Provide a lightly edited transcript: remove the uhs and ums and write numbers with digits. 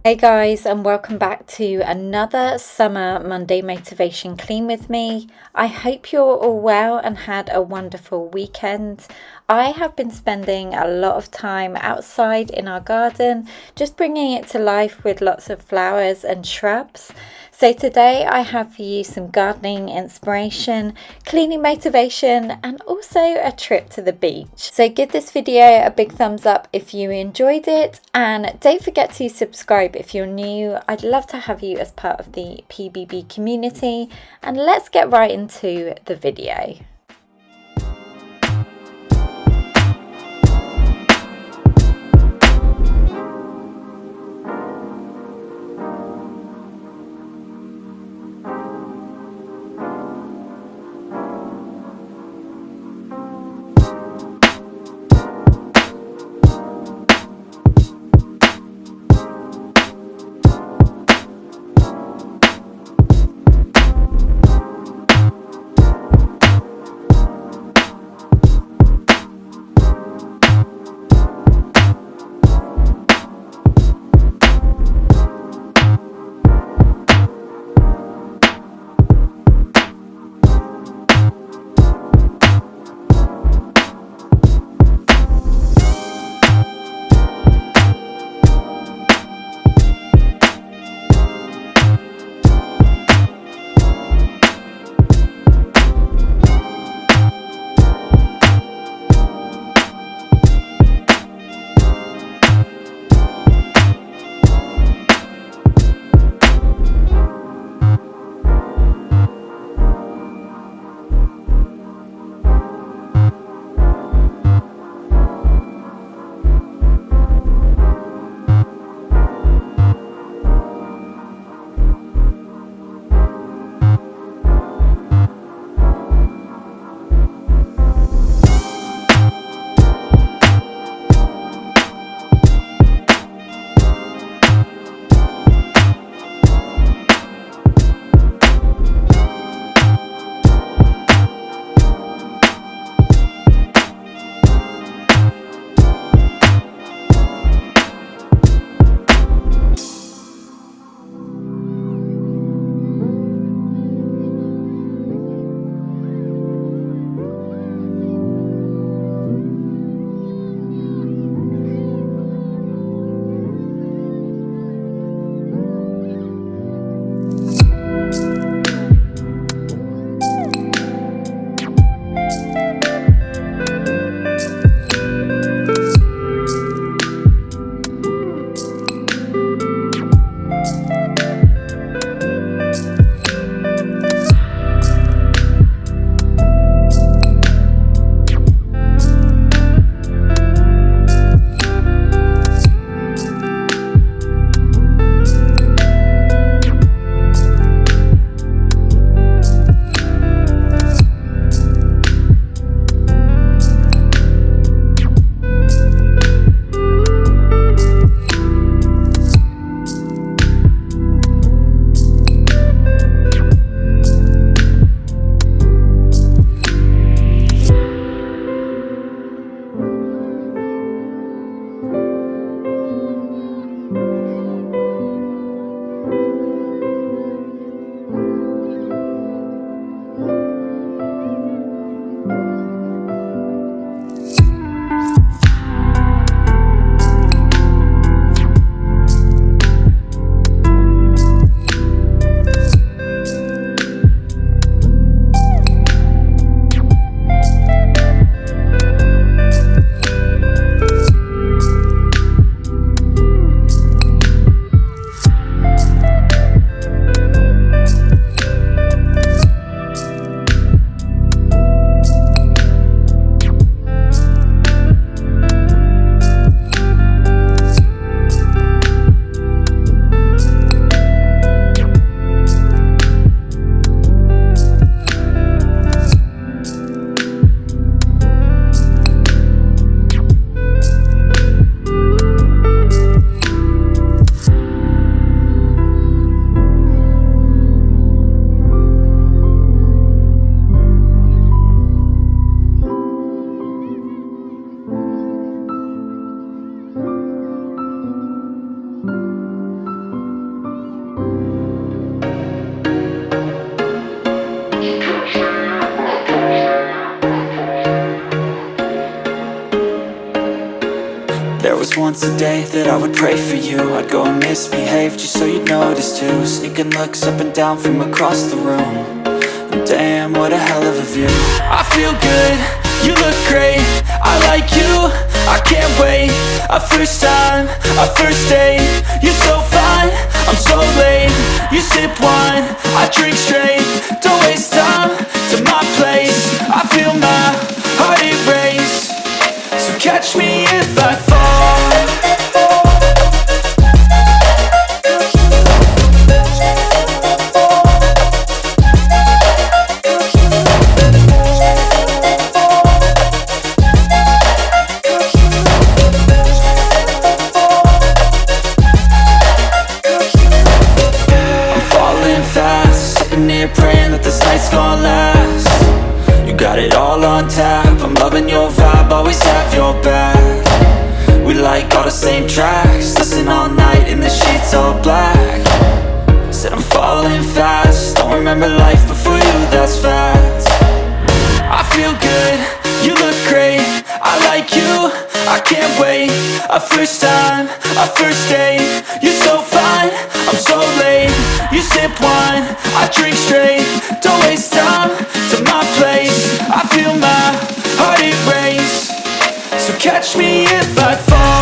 Hey guys, and welcome back to another Summer Monday Motivation Clean with me. I hope you're all well and had a wonderful weekend. I have been spending a lot of time outside in our garden, just bringing it to life with lots of flowers and shrubs. So today I have for you some gardening inspiration, cleaning motivation, and also a trip to the beach. So give this video a big thumbs up if you enjoyed it, and don't forget to subscribe if you're new. I'd love to have you as part of the PBB community, and let's get right into the video. was once a day that I would pray for you. I'd go and misbehave just so you'd notice too. Sneaking looks up and down from across the room. And damn, what a hell of a view. I feel good, you look great, I like you, I can't wait. A first time, a first date. You're so fine, I'm so late. You sip wine, I drink straight. Don't waste time to my place. I feel my heart erase. So catch me if I fall. Praying that this night's gonna last. You got it all on tap, I'm loving your vibe, always have your back. We like all the same tracks, listen all night in the sheets all black. Said I'm falling fast, don't remember life before you, that's fact. I feel good, you look great, I like you, I can't wait. A first time, a first date. You're so fine, I'm so late. You sip wine, I drink straight. Don't waste time to my place. I feel my heart erase. So catch me if I fall.